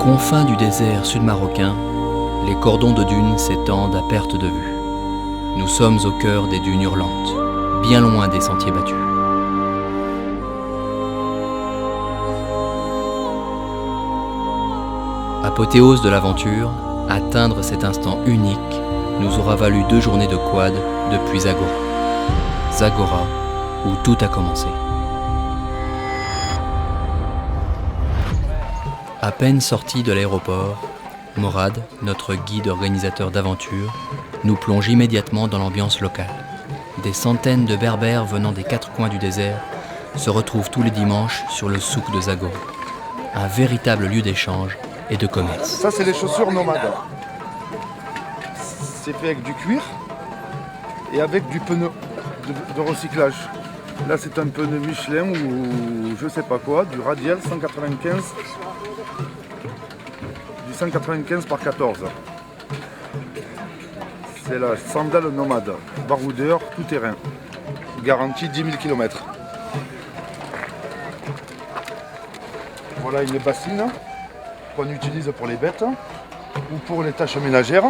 confins du désert sud-marocain, les cordons de dunes s'étendent à perte de vue. Nous sommes au cœur des dunes hurlantes, bien loin des sentiers battus. Apothéose de l'aventure, atteindre cet instant unique nous aura valu 2 journées de quad depuis Zagora. Zagora, où tout a commencé. À peine sorti de l'aéroport, Morad, notre guide organisateur d'aventure, nous plonge immédiatement dans l'ambiance locale. Des centaines de berbères venant des 4 coins du désert se retrouvent tous les dimanches sur le souk de Zagora, un véritable lieu d'échange et de commerce. Ça, c'est les chaussures nomades. C'est fait avec du cuir et avec du pneu de recyclage. Là, c'est un pneu Michelin ou je sais pas quoi, du radial 195. Du 195 par 14. C'est la sandale nomade, baroudeur, tout terrain. Garantie 10 000 km. Voilà une bassine qu'on utilise pour les bêtes ou pour les tâches ménagères.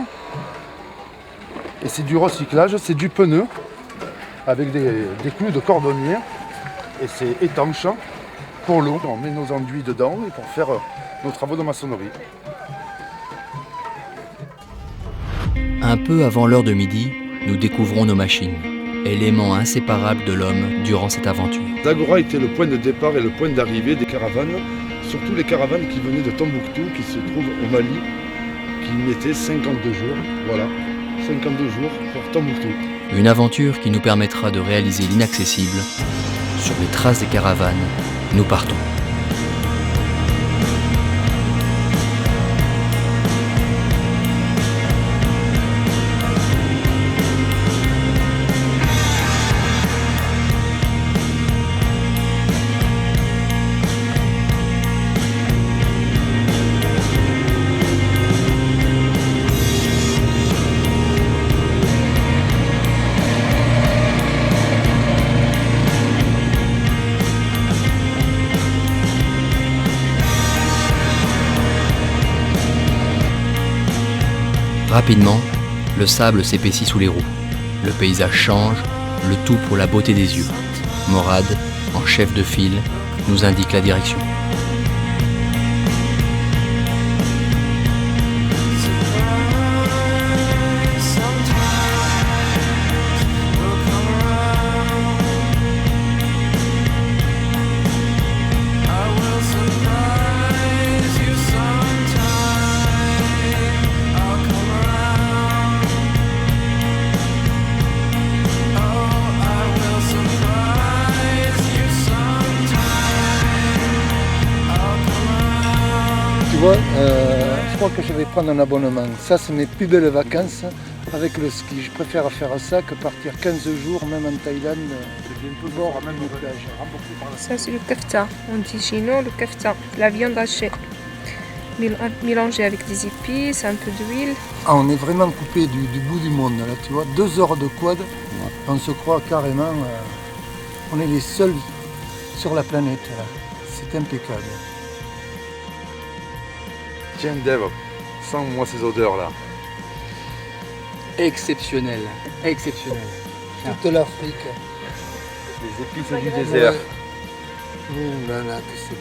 Et c'est du recyclage, c'est du pneu avec des clous de cordonnier. Et c'est étanche pour l'eau. On met nos enduits dedans et pour faire nos travaux de maçonnerie. Un peu avant l'heure de midi, nous découvrons nos machines, éléments inséparables de l'homme durant cette aventure. Zagora était le point de départ et le point d'arrivée des caravanes, surtout les caravanes qui venaient de Tombouctou, qui se trouvent au Mali, qui mettaient 52 jours, voilà, 52 jours pour Tombouctou. Une aventure qui nous permettra de réaliser l'inaccessible. Sur les traces des caravanes, nous partons. Rapidement, le sable s'épaissit sous les roues. Le paysage change, le tout pour la beauté des yeux. Morad, en chef de file, nous indique la direction. Je crois que je vais prendre un abonnement. Ça, c'est mes plus belles vacances avec le ski. Je préfère faire ça que partir 15 jours, même en Thaïlande, au bord, même aux plages. Ça, c'est le kefta. On dit chez nous le kefta, la viande hachée. Mélangée avec des épices, un peu d'huile. Ah, on est vraiment coupé du bout du monde, là, tu vois. 2 heures de quad, on se croit carrément, on est les seuls sur la planète, là. C'est impeccable. Tiens Dave, sens-moi ces odeurs-là. Exceptionnel, exceptionnel. Toute l'Afrique. Les épices du désert. Là, là, que c'est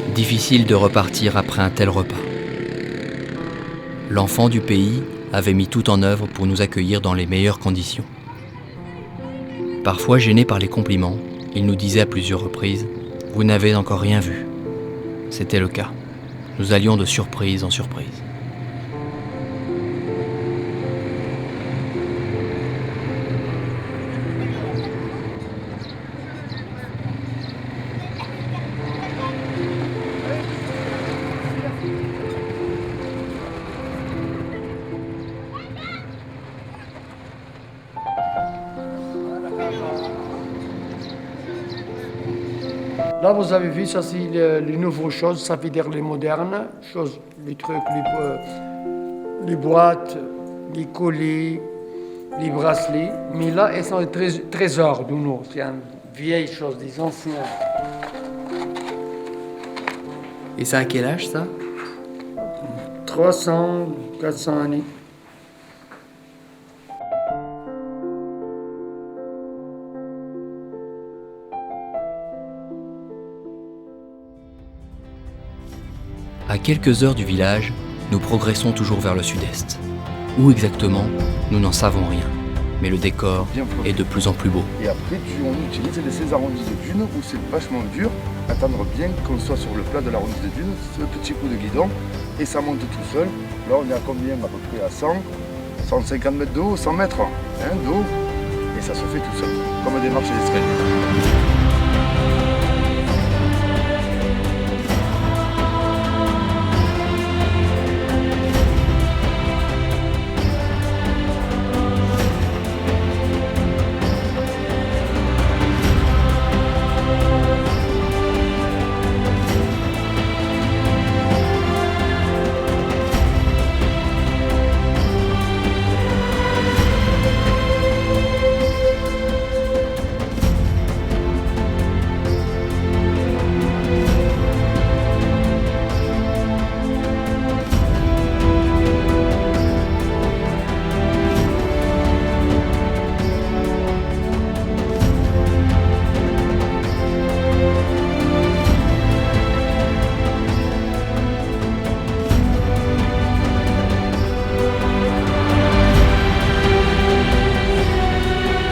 bon. Difficile de repartir après un tel repas. L'enfant du pays avait mis tout en œuvre pour nous accueillir dans les meilleures conditions. Parfois gêné par les compliments, il nous disait à plusieurs reprises « Vous n'avez encore rien vu ». C'était le cas. Nous allions de surprise en surprise. Là, vous avez vu, ça c'est les nouvelles choses, ça veut dire les modernes choses, les trucs, les boîtes, les collets, les bracelets. Mais là, elles sont des trésors de nous. C'est une vieille chose, des anciens. Et ça a quel âge ça? 300, 400 années. À quelques heures du village, nous progressons toujours vers le sud-est. Où exactement, nous n'en savons rien. Mais le décor est de plus en plus beau. Et après, on utilise ces arrondis de dunes où c'est vachement dur. Attendre bien qu'on soit sur le plat de l'arrondi de dunes, ce petit coup de guidon, et ça monte tout seul. Là, on est à combien? À peu près à 100, 150 mètres d'eau, 100 mètres d'eau. Et ça se fait tout seul, comme des marches d'escalier.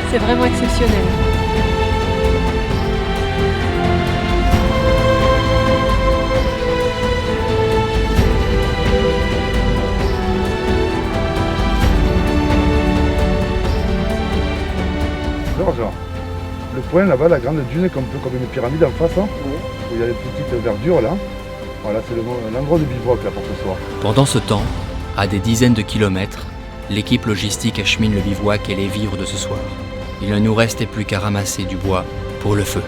C'est vraiment exceptionnel. Georges, le point là-bas, la grande dune, comme une pyramide en face, où il y a des petites verdures là. Voilà, c'est l'endroit de bivouac là pour ce soir. Pendant ce temps, à des dizaines de kilomètres, l'équipe logistique achemine le bivouac et les vivres de ce soir. Il ne nous restait plus qu'à ramasser du bois pour le feu.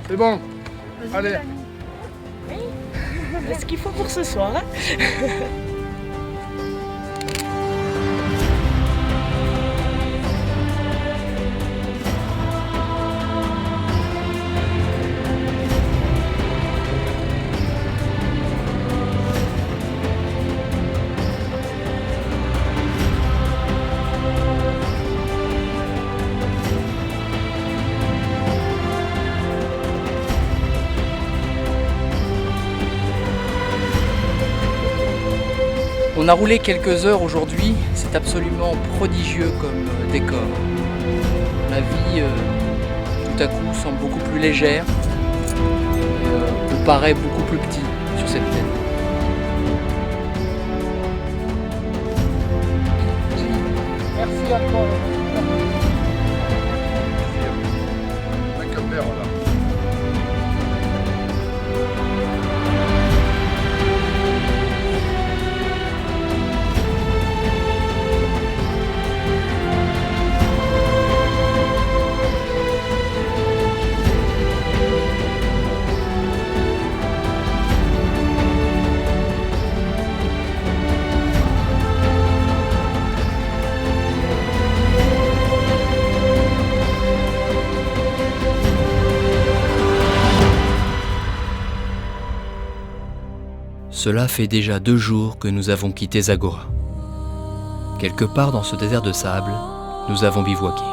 C'est bon. Allez. C'est ce qu'il faut pour ce soir. Hein. On a roulé quelques heures aujourd'hui, c'est absolument prodigieux comme décor. La vie, tout à coup, semble beaucoup plus légère, et, me paraît beaucoup plus petit sur cette plaine. Merci encore. Avec un verre là. Cela fait déjà 2 jours que nous avons quitté Zagora. Quelque part dans ce désert de sable, nous avons bivouaqué.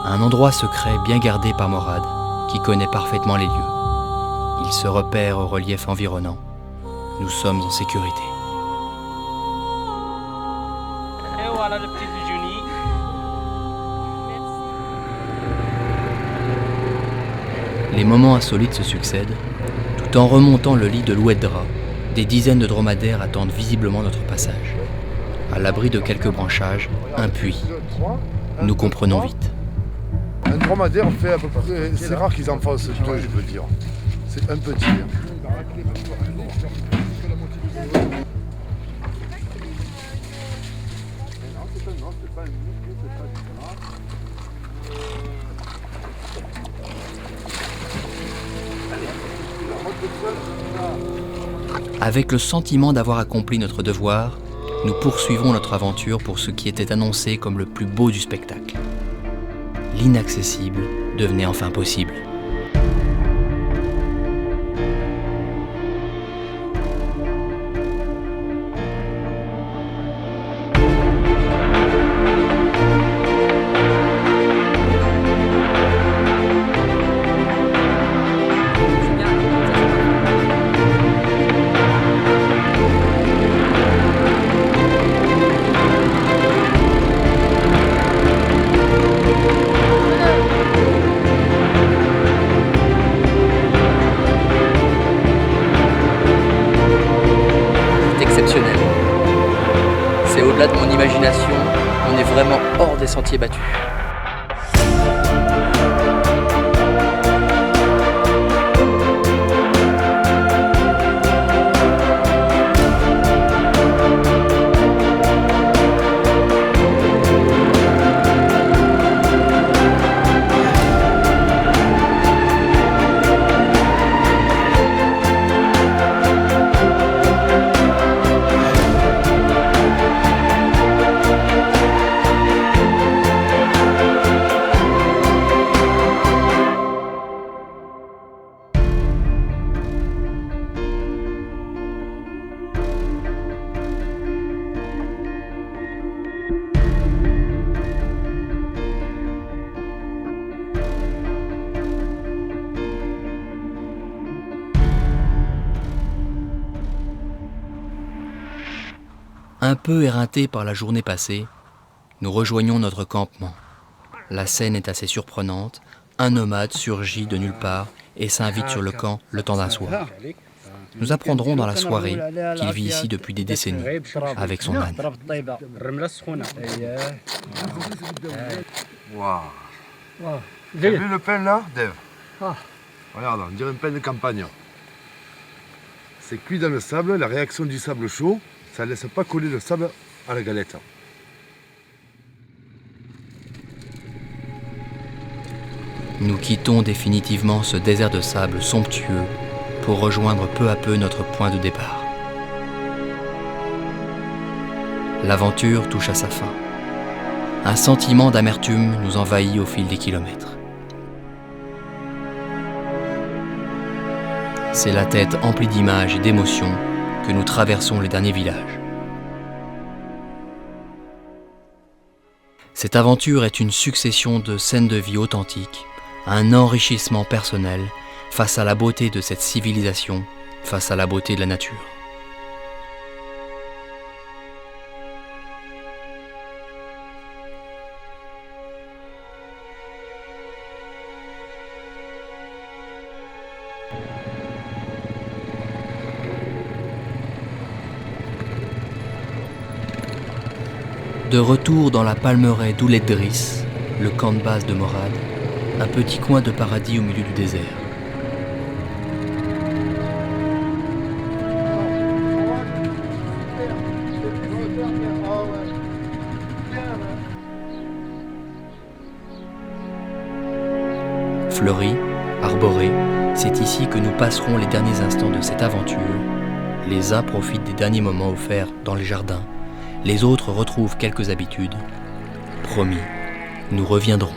Un endroit secret bien gardé par Morad, qui connaît parfaitement les lieux. Il se repère au relief environnant. Nous sommes en sécurité. Et voilà le petit déjeuner. Les moments insolites se succèdent, Tout en remontant le lit de l'Oueddra, des dizaines de dromadaires attendent visiblement notre passage. À l'abri de quelques branchages, un puits. Nous comprenons vite. Un dromadaire fait à peu près... C'est rare qu'ils en fassent deux, je veux dire. C'est un petit. Avec le sentiment d'avoir accompli notre devoir, nous poursuivons notre aventure pour ce qui était annoncé comme le plus beau du spectacle. L'inaccessible devenait enfin possible. C'est au-delà de mon imagination, on est vraiment hors des sentiers battus. Un peu éreintés par la journée passée, nous rejoignons notre campement. La scène est assez surprenante. Un nomade surgit de nulle part et s'invite sur le camp le temps d'un soir. Nous apprendrons dans la soirée qu'il vit ici depuis des décennies, avec son âne. Waouh. Tu as vu le pain là, Dave? Regarde, on dirait un pain de campagne. C'est cuit dans le sable, la réaction du sable chaud, ça ne laisse pas coller le sable à la galette. Nous quittons définitivement ce désert de sable somptueux pour rejoindre peu à peu notre point de départ. L'aventure touche à sa fin. Un sentiment d'amertume nous envahit au fil des kilomètres. C'est la tête emplie d'images et d'émotions que nous traversons les derniers villages. Cette aventure est une succession de scènes de vie authentiques, un enrichissement personnel face à la beauté de cette civilisation, face à la beauté de la nature. De retour dans la palmeraie d'Oued-Driss, le camp de base de Morad, un petit coin de paradis au milieu du désert. Fleuri, arboré, c'est ici que nous passerons les derniers instants de cette aventure. Les uns profitent des derniers moments offerts dans les jardins, les autres retrouvent quelques habitudes. Promis, nous reviendrons.